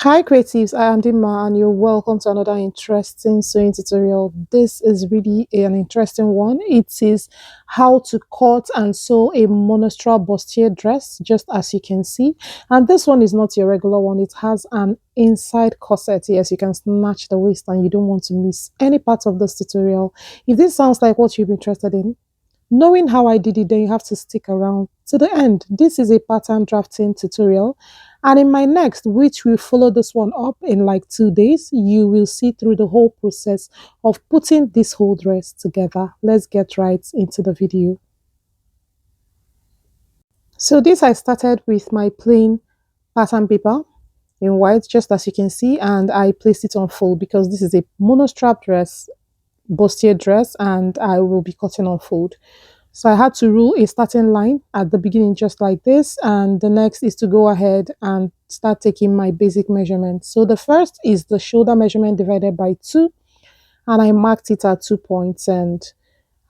Hi creatives, I am Dima and you're welcome to another interesting sewing tutorial. This is really an interesting one. It is how to cut and sew a monostrap bustier dress, just as you can see. And this one is not your regular one. It has an inside corset. Yes, you can snatch the waist and you don't want to miss any part of this tutorial. If this sounds like what you'd be interested in, knowing how I did it, then you have to stick around to the end. This is a pattern drafting tutorial. And in my next, which will follow this one up in like 2 days, you will see through the whole process of putting this whole dress together. Let's get right into the video. So this I started with my plain pattern paper in white, just as you can see, and I placed it on fold because this is a monostrap dress, bustier dress, and I will be cutting on fold. So I had to rule a starting line at the beginning just like this, and the next is to go ahead and start taking my basic measurements. So the first is the shoulder measurement divided by 2, and I marked it at 2 points, and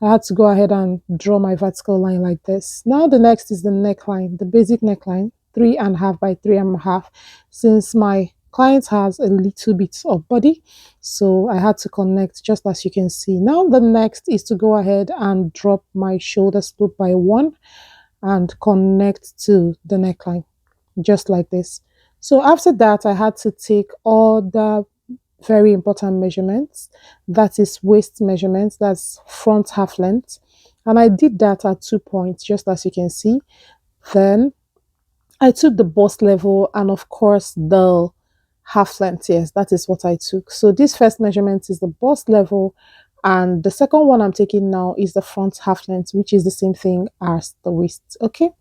I had to go ahead and draw my vertical line like this. Now the next is the neckline, the basic neckline, 3.5 by 3.5. Since my client has a little bit of body, so I had to connect just as you can see. Now the next is to go ahead and drop my shoulder slope by 1 and connect to the neckline just like this. So after that, I had to take all the very important measurements, that is waist measurements, that's front half length, and I did that at 2 points just as you can see. Then I took the bust level and of course the half length. Yes, that is what I took. So this first measurement is the bust level, and the second one I'm taking now is the front half length, which is the same thing as the waist. Okay,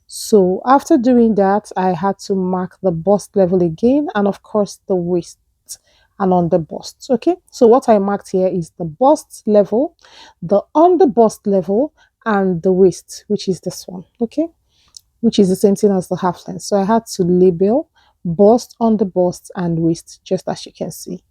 so after doing that, I had to mark the bust level again, and of course the waist and on the bust. Okay, so what I marked here is the bust level, the on the bust level, and the waist, which is this one. Okay, which is the same thing as the half length. So I had to label bust, on the bust, and waist, just as you can see.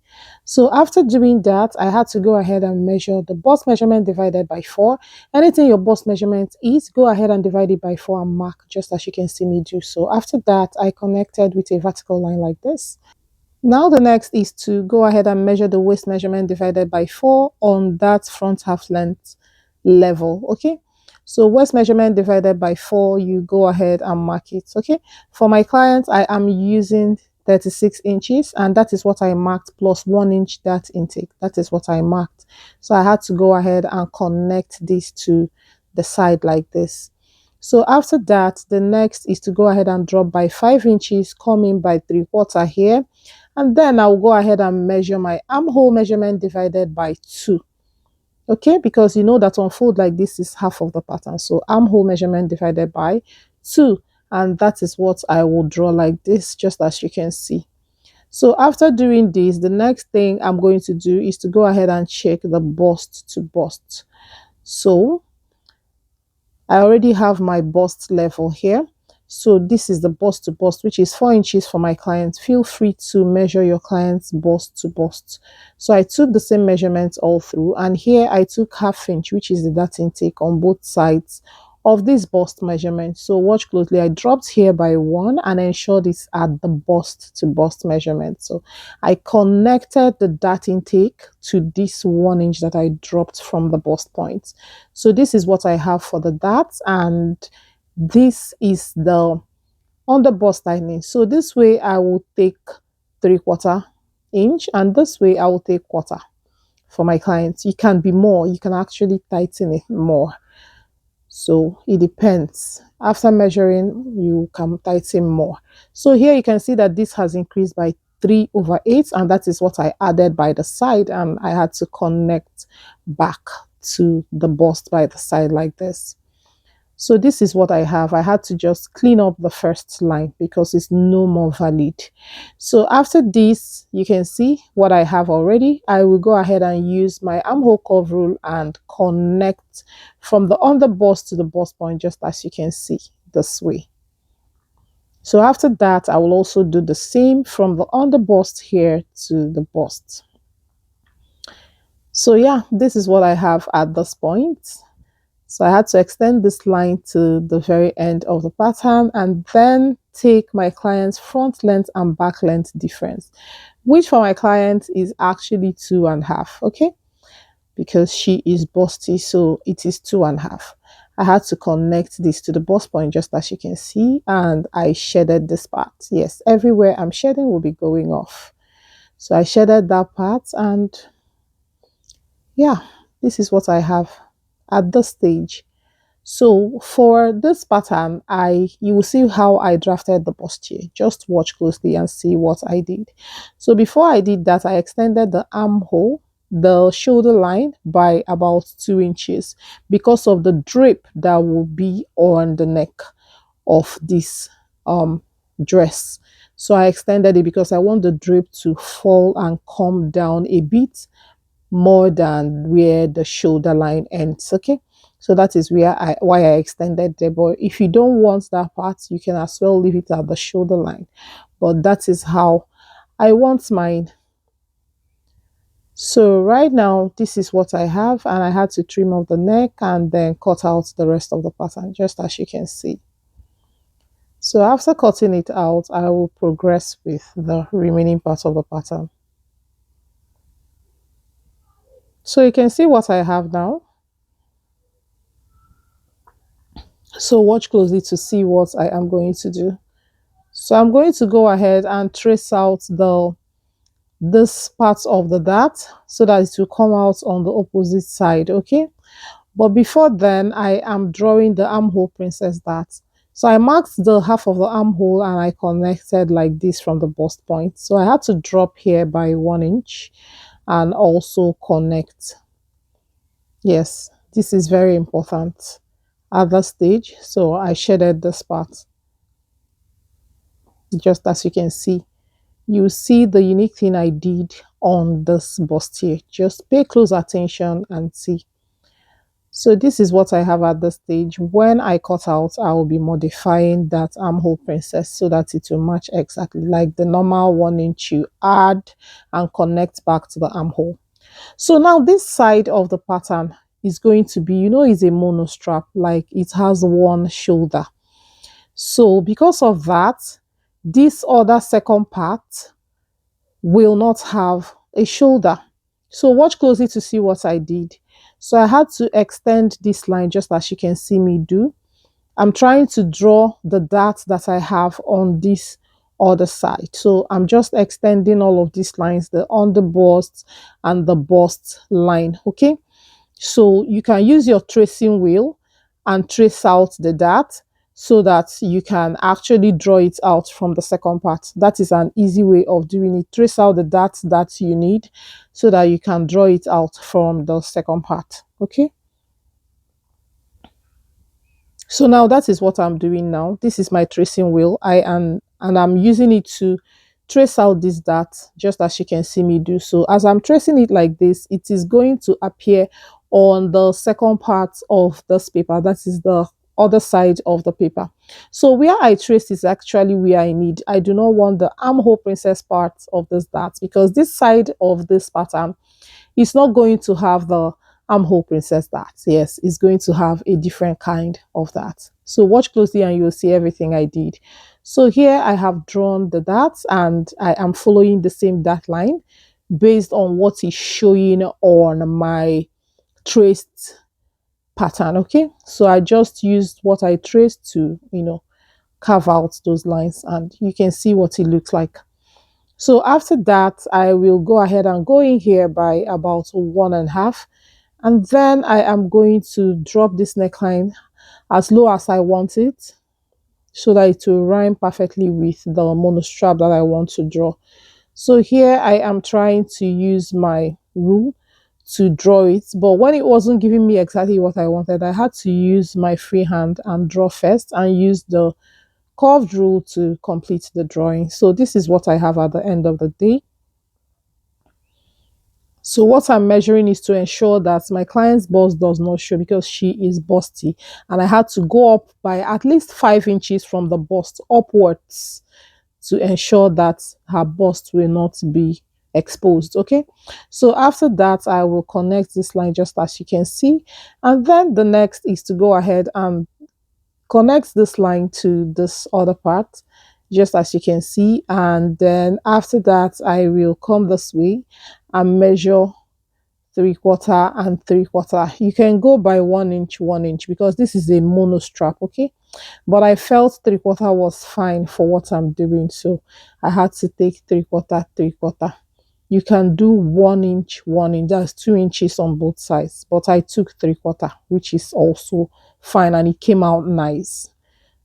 So after doing that, I had to go ahead and measure the bust measurement divided by 4. Anything your bust measurement is, go ahead and divide it by 4 and mark, just as you can see me do. So after that, I connected with a vertical line like this. Now the next is to go ahead and measure the waist measurement divided by 4 on that front half length level. Okay, so waist measurement divided by 4, you go ahead and mark it. Okay, for my clients, I am using 36 inches, and that is what I marked, plus 1 inch that intake. That is what I marked. So I had to go ahead and connect this to the side like this. So after that, the next is to go ahead and drop by 5 inches, come in by 3/4 here, and then I'll go ahead and measure my armhole measurement divided by 2. Okay, because you know that on fold like this is half of the pattern. So armhole measurement divided by 2, and that is what I will draw like this, just as you can see. So after doing this, the next thing I'm going to do is to go ahead and check the bust to bust. So I already have my bust level here. So this is the bust to bust, which is 4 inches for my client. Feel free to measure your client's bust to bust. So I took the same measurements all through, and here I took 1/2 inch, which is the dart intake on both sides of this bust measurement. So watch closely. I dropped here by 1 and ensured it's at the bust to bust measurement. So I connected the dart intake to this 1 inch that I dropped from the bust point. So this is what I have for the darts, and this is the on the bust tightening. So this way I will take 3/4 inch, and this way I will take 1/4 for my clients. You can be more, you can actually tighten it more. So it depends. After measuring, you can tighten more. So here you can see that this has increased by 3/8, and that is what I added by the side, and I had to connect back to the bust by the side like this. So this is what I have. I had to just clean up the first line because it's no more valid. So after this, you can see what I have already. I will go ahead and use my armhole curve rule and connect from the under bust to the bust point, just as you can see this way. So after that, I will also do the same from the under bust here to the bust. So yeah, this is what I have at this point. So I had to extend this line to the very end of the pattern and then take my client's front length and back length difference, which for my client is actually 2.5. Okay, because she is busty, so it is 2.5. I had to connect this to the bust point just as you can see, and I shaded this part. Yes, everywhere I'm shading will be going off. So I shaded that part, and yeah, this is what I have at this stage. So for this pattern, you will see how I drafted the bustier. Just watch closely and see what I did. So before I did that, I extended the armhole, the shoulder line by about 2 inches because of the drape that will be on the neck of this dress. So I extended it because I want the drape to fall and come down a bit more than where the shoulder line ends. Okay, so that is why I extended there. But if you don't want that part, you can as well leave it at the shoulder line, but that is how I want mine. So right now this is what I have, and I had to trim off the neck and then cut out the rest of the pattern just as you can see. So after cutting it out, I will progress with the remaining part of the pattern. So you can see what I have now. So watch closely to see what I am going to do. So I'm going to go ahead and trace out this part of the dart so that it will come out on the opposite side. Okay, but before then I am drawing the armhole princess dart. So I marked the half of the armhole and I connected like this from the bust point. So I had to drop here by 1 inch and also connect. Yes, this is very important at that stage. So I shaded this part just as you can see. You see the unique thing I did on this bustier. Just pay close attention and see. So this is what I have at this stage. When I cut out, I will be modifying that armhole princess so that it will match exactly like the normal 1 inch you add and connect back to the armhole. So now this side of the pattern is going to be, is a monostrap, like it has one shoulder. So because of that, this other second part will not have a shoulder. So watch closely to see what I did. So I had to extend this line just as you can see me do. I'm trying to draw the dart that I have on this other side. So I'm just extending all of these lines, the underbust and the bust line. Okay, so you can use your tracing wheel and trace out the dart so that you can actually draw it out from the second part. That is an easy way of doing it. Trace out the dart that you need so that you can draw it out from the second part. Okay, so now that is what I'm doing now. This is my tracing wheel. And I'm using it to trace out this dart just as you can see me do. So as I'm tracing it like this, it is going to appear on the second part of this paper. That is the other side of the paper. So where I trace is actually where I need. I do not want the armhole princess part of this dart because this side of this pattern is not going to have the armhole princess dart. Yes, it's going to have a different kind of dart. So watch closely and you'll see everything I did. So here I have drawn the darts and I am following the same dart line based on what is showing on my traced pattern. Okay, so I just used what I traced to carve out those lines, and you can see what it looks like. So after that, I will go ahead and go in here by about 1.5, and then I am going to drop this neckline as low as I want it so that it will rhyme perfectly with the monostrap that I want to draw. So here I am trying to use my rule to draw it, but when it wasn't giving me exactly what I wanted, I had to use my free hand and draw first and use the curved rule to complete the drawing. So this is what I have at the end of the day. So what I'm measuring is to ensure that my client's bust does not show because she is busty, and I had to go up by at least 5 inches from the bust upwards to ensure that her bust will not be exposed. Okay, so after that I will connect this line just as you can see, and then the next is to go ahead and connect this line to this other part just as you can see. And then after that, I will come this way and measure 3/4 and 3/4. You can go by 1 inch, 1 inch, because this is a mono strap, okay? But I felt 3/4 was fine for what I'm doing, so I had to take 3/4, 3/4. You can do 1 inch, 1 inch. That's 2 inches on both sides. But I took 3/4, which is also fine, and it came out nice.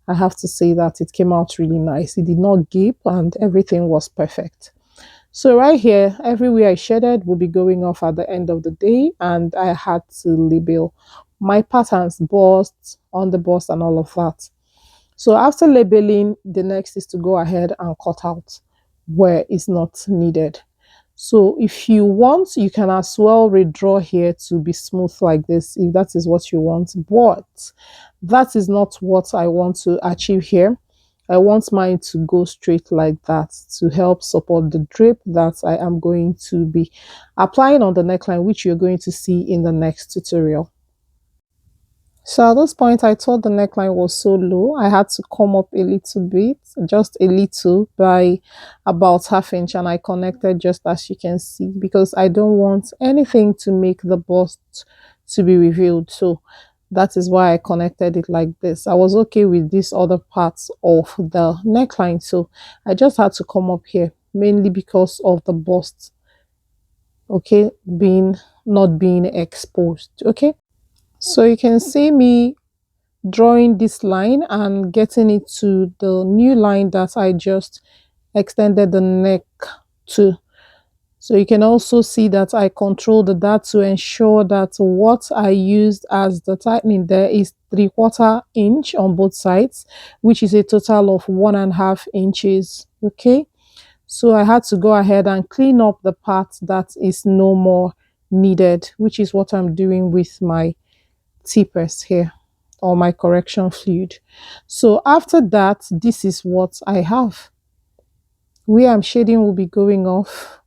I have to say that it came out really nice. It did not gape and everything was perfect. So right here, everywhere I shaded will be going off at the end of the day, and I had to label my patterns, bust, on the bust, and all of that. So after labeling, the next is to go ahead and cut out where it's not needed. So if you want, you can as well redraw here to be smooth like this, if that is what you want. But that is not what I want to achieve here. I want mine to go straight like that to help support the drape that I am going to be applying on the neckline, which you're going to see in the next tutorial. So at this point, I thought the neckline was so low, I had to come up a little bit, just a little, by about ½ inch, and I connected just as you can see, because I don't want anything to make the bust to be revealed. So that is why I connected it like this. I was okay with these other parts of the neckline, so I just had to come up here, mainly because of the bust, okay, being not being exposed, okay. So you can see me drawing this line and getting it to the new line that I just extended the neck to. So you can also see that I controlled that to ensure that what I used as the tightening there is 3/4 inch on both sides, which is a total of 1.5 inches. Okay, so I had to go ahead and clean up the part that is no more needed, which is what I'm doing with my T-press here, or my correction fluid. So after that, this is what I have. Where I'm shading will be going off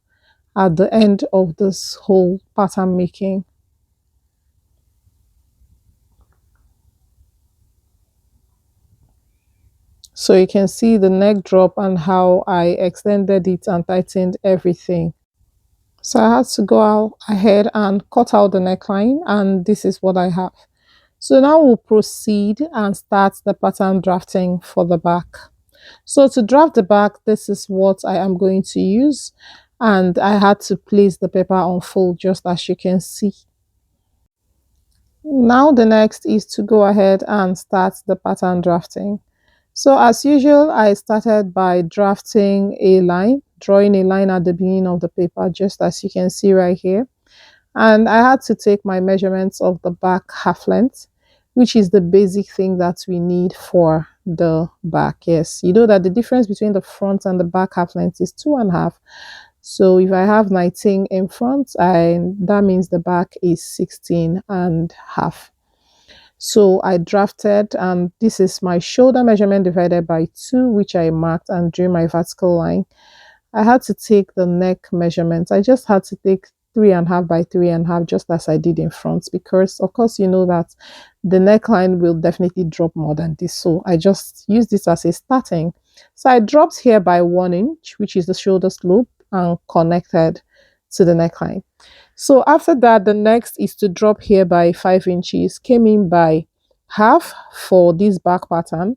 at the end of this whole pattern making. So you can see the neck drop and how I extended it and tightened everything. So I had to go out ahead and cut out the neckline, and this is what I have. So now we'll proceed and start the pattern drafting for the back. So to draft the back, this is what I am going to use, and I had to place the paper on fold just as you can see. Now the next is to go ahead and start the pattern drafting. So as usual, I started by drafting a line, drawing a line at the beginning of the paper, just as you can see right here. And I had to take my measurements of the back half length, which is the basic thing that we need for the back. Yes, you know that the difference between the front and the back half length is 2.5. So if I have 19 in front, that means the back is 16.5. So I drafted, and this is my shoulder measurement divided by 2, which I marked and drew my vertical line. I had to take the neck measurement. I just had to take 3.5 by 3.5, just as I did in front, because of course you know that the neckline will definitely drop more than this. So I just use this as a starting. So I dropped here by 1 inch, which is the shoulder slope, and connected to the neckline. So after that, the next is to drop here by 5 inches, came in by half for this back pattern.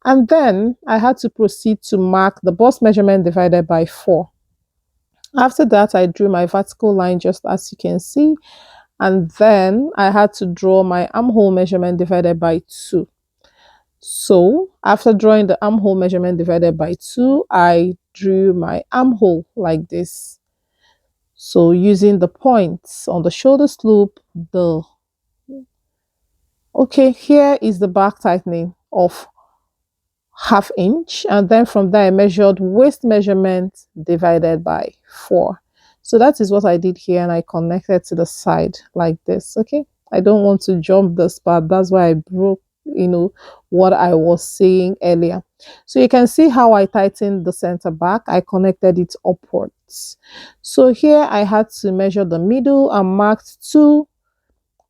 And then I had to proceed to mark the bust measurement divided by 4. After that, I drew my vertical line just as you can see. And then I had to draw my armhole measurement divided by 2. So after drawing the armhole measurement divided by 2, I drew my armhole like this. So using the points on the shoulder slope, okay, here is the back tightening of ½ inch, and then from there I measured waist measurement divided by 4. So that is what I did here, and I connected to the side like this. Okay, I don't want to jump this part, that's why I broke what I was saying earlier. So you can see how I tightened the center back. I connected it upwards. So here I had to measure the middle and marked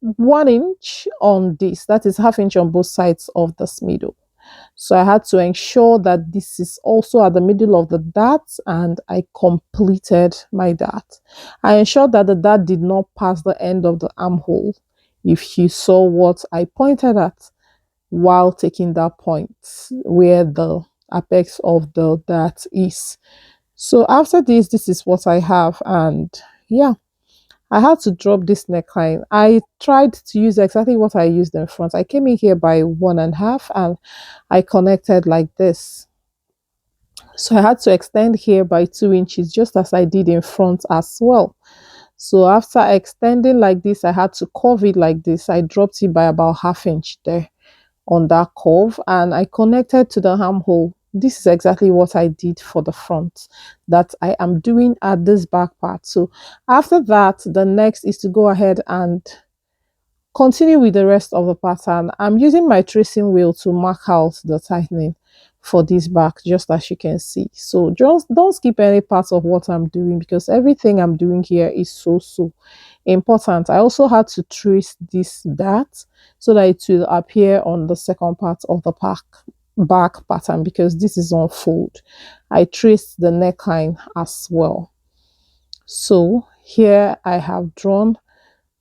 1 inch on this, that is ½ inch on both sides of this middle. So I had to ensure that this is also at the middle of the dart, and I completed my dart. I ensured that the dart did not pass the end of the armhole. If you saw what I pointed at while taking that point where the apex of the dart is. So after this is what I have, and yeah, I had to drop this neckline. I tried to use exactly what I used in front. I came in here by 1.5 and I connected like this. So I had to extend here by 2 inches, just as I did in front as well. So after extending like this, I had to curve it like this. I dropped it by about ½ inch there on that curve, and I connected to the armhole. This is exactly what I did for the front that I am doing at this back part. So after that, the next is to go ahead and continue with the rest of the pattern. I'm using my tracing wheel to mark out the tightening for this back, just as you can see. So just don't skip any parts of what I'm doing, because everything I'm doing here is so important. I also had to trace this dart so that it will appear on the second part of the back pattern, because this is on fold. I traced the neckline as well. So here I have drawn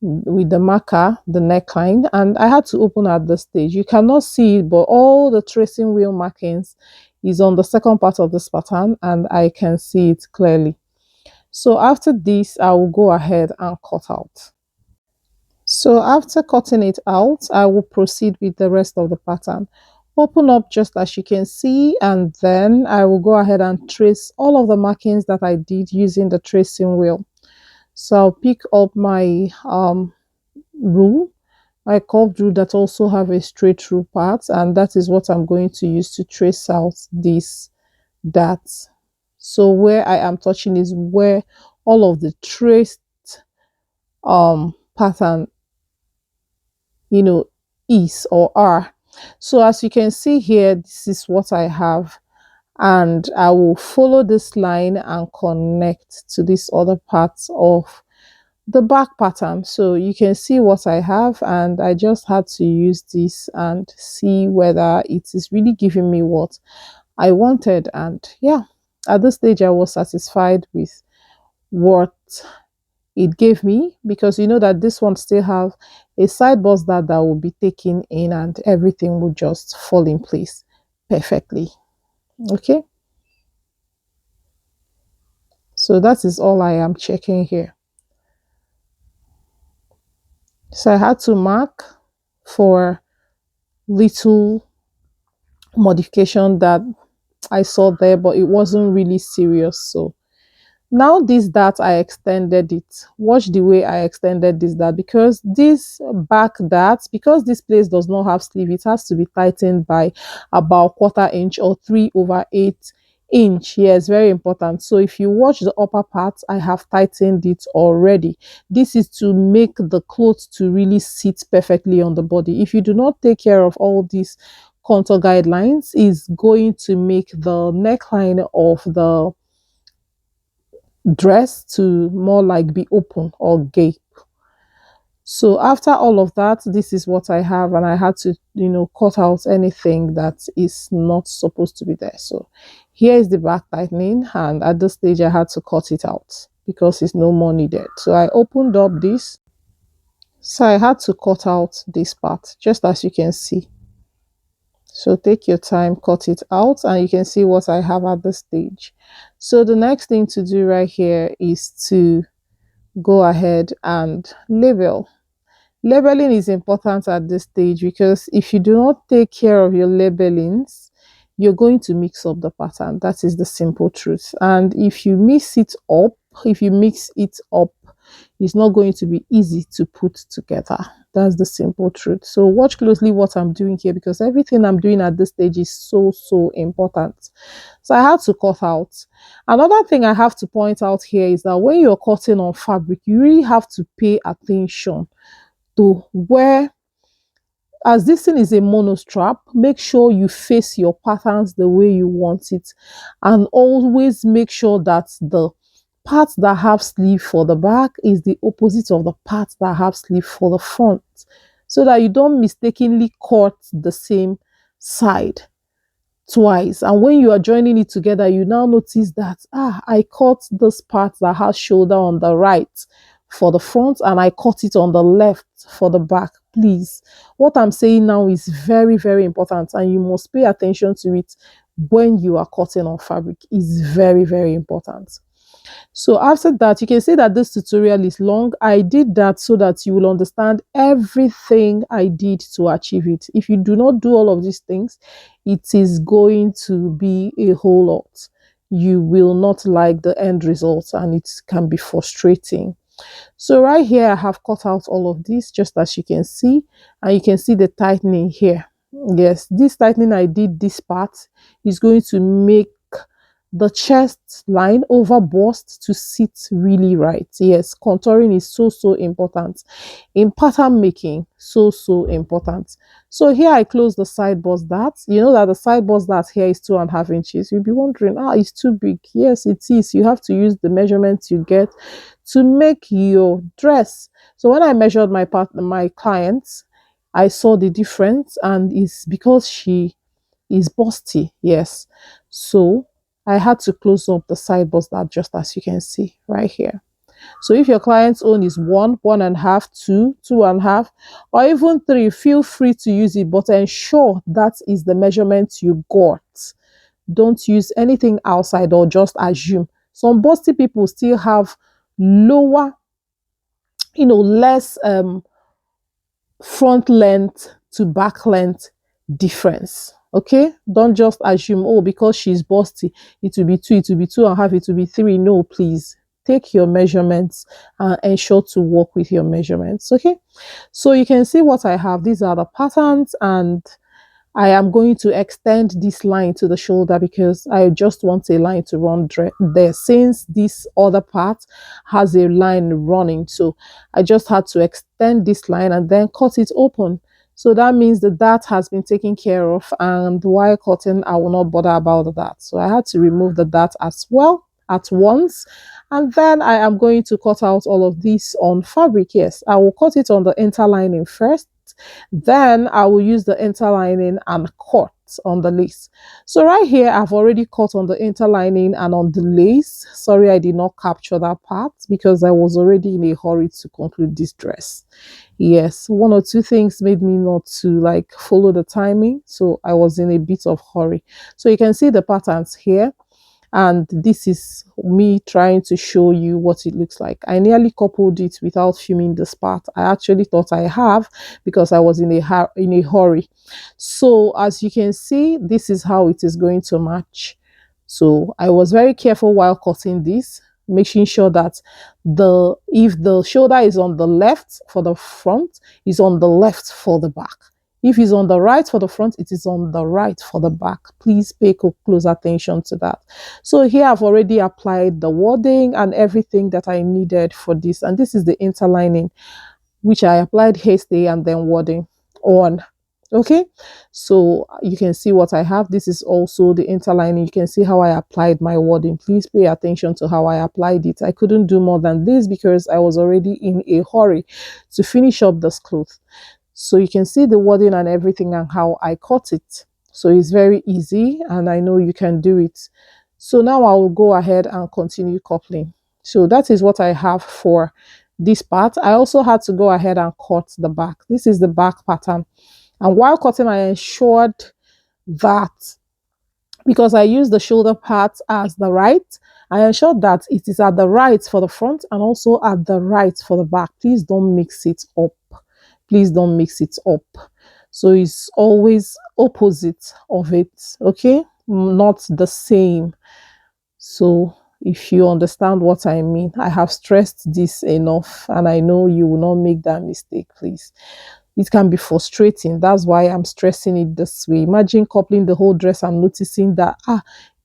with the marker the neckline, and I had to open at the stage. You cannot see it, but all the tracing wheel markings is on the second part of this pattern, and I can see it clearly. So after this, I will go ahead and cut out. So after cutting it out, I will proceed with the rest of the pattern. Open up just as you can see, and then I will go ahead and trace all of the markings that I did using the tracing wheel. So I'll pick up my rule, my curved rule that also have a straight rule part, and that is what I'm going to use to trace out this dart. So where I am touching is where all of the traced pattern, you know, is or are. So as you can see here, this is what I have, and I will follow this line and connect to this other part of the back pattern. So you can see what I have, and I just had to use this and see whether it is really giving me what I wanted. And yeah, at this stage I was satisfied with what it gave me, because you know that this one still have a side bust that will be taken in, and everything will just fall in place perfectly. Okay, so that is all I am checking here. So I had to mark for little modification that I saw there, but it wasn't really serious. So now this dart, I extended it. Watch the way I extended this dart, because this back dart, because this place does not have sleeve, it has to be tightened by about 1/4 inch or 3/8 inch. Yes, very important. So if you watch the upper part, I have tightened it already. This is to make the clothes to really sit perfectly on the body. If you do not take care of all these contour guidelines, is going to make the neckline of the dress to more like be open or gape. So after all of that, this is what I have, and I had to, you know, cut out anything that is not supposed to be there. So here is the back tightening, and at this stage I had to cut it out because it's no more needed. So I opened up this, so I had to cut out this part, just as you can see. So take your time, cut it out, and you can see what I have at this stage. So the next thing to do right here is to go ahead and label. Labeling is important at this stage, because if you do not take care of your labelings, you're going to mix up the pattern. That is the simple truth. And if you mix it up, it's not going to be easy to put together. That's the simple truth. So watch closely what I'm doing here, because everything I'm doing at this stage is so important. So I had to cut out. Another thing I have to point out here is that when you're cutting on fabric, you really have to pay attention to where, as this thing is a monostrap, make sure you face your patterns the way you want it, and always make sure that the part that have sleeve for the back is the opposite of the part that have sleeve for the front, so that you don't mistakenly cut the same side. twice, and when you are joining it together, you now notice that I cut this part that has shoulder on the right for the front, and I cut it on the left for the back. Please, what I'm saying now is very, very important, and you must pay attention to it when you are cutting on fabric. Is very, very important. So after that, you can see that this tutorial is long. I did that so that you will understand everything I did to achieve it. If you do not do all of these things, it is going to be a whole lot. You will not like the end result, and it can be frustrating. So right here, I have cut out all of this, just as you can see, and you can see the tightening here. Yes, this tightening I did this part is going to make the chest line over bust to sit really right. Yes, contouring is so important in pattern making. So important. So here I close the side bust dart. You know that the side bust dart here is 2.5 inches. You'll be wondering, it's too big. Yes, it is. You have to use the measurements you get to make your dress. So when I measured my clients, I saw the difference, and it's because she is busty. Yes, so I had to close up the side bust dart, just as you can see right here. So if your client's own is 1.5, 2.5, or even 3, feel free to use it, but ensure that is the measurement you got. Don't use anything outside or just assume. Some busty people still have lower, less front length to back length difference. Okay, don't just assume, because she's busty, it will be 2, it will be 2.5, it will be 3. No, please take your measurements and ensure to work with your measurements. Okay, so you can see what I have. These are the patterns, and I am going to extend this line to the shoulder because I just want a line to run there, since this other part has a line running. So I just had to extend this line and then cut it open. So that means that has been taken care of, and while cutting, I will not bother about that. So I had to remove the dart as well at once, and then I am going to cut out all of this on fabric. Yes, I will cut it on the interlining first, then I will use the interlining and cut on the lace. So right here, I've already cut on the interlining and on the lace. Sorry, I did not capture that part because I was already in a hurry to conclude this dress. Yes, 1 or 2 things made me not to follow the timing, so I was in a bit of hurry. So you can see the patterns here, and this is me trying to show you what it looks like. I nearly coupled it without filming this part. I actually thought I have, because I was in a hurry. So as you can see, this is how it is going to match. So I was very careful while cutting this, making sure that if the shoulder is on the left for the front, is on the left for the back. If it's on the right for the front, it is on the right for the back. Please pay close attention to that. So here I've already applied the wording and everything that I needed for this. And this is the interlining, which I applied haste and then wording on. Okay, so you can see what I have. This is also the interlining. You can see how I applied my wording. Please pay attention to how I applied it. I couldn't do more than this because I was already in a hurry to finish up this cloth. So you can see the wording and everything and how I cut it. So it's very easy, and I know you can do it. So now I will go ahead and continue coupling. So that is what I have for this part. I also had to go ahead and cut the back. This is the back pattern. And while cutting, I ensured that, because I used the shoulder part as the right, I ensured that it is at the right for the front and also at the right for the back. Please don't mix it up. Please don't mix it up. So it's always opposite of it, okay? Not the same. So if you understand what I mean, I have stressed this enough, and I know you will not make that mistake, please. It can be frustrating. That's why I'm stressing it this way. Imagine coupling the whole dress and noticing that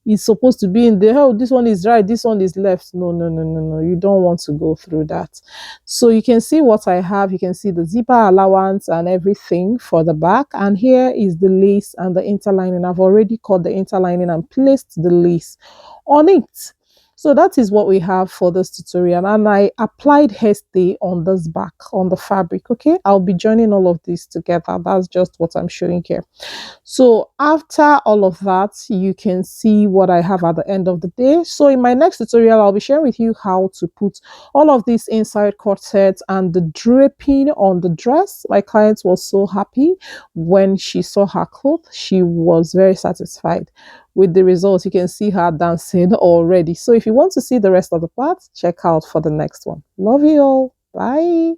it's supposed to be in the, this one is right, this one is left. No. You don't want to go through that. So you can see what I have. You can see the zipper allowance and everything for the back. And here is the lace and the interlining. I've already cut the interlining and placed the lace on it. So that is what we have for this tutorial, and I applied hairstay on this back on the fabric. Okay, I'll be joining all of this together. That's just what I'm showing here. So after all of that, you can see what I have at the end of the day. So in my next tutorial, I'll be sharing with you how to put all of these inside corsets and the draping on the dress. My client was so happy when she saw her cloth. She was very satisfied with the results. You can see her dancing already. So if you want to see the rest of the parts, check out for the next one. Love you all. Bye.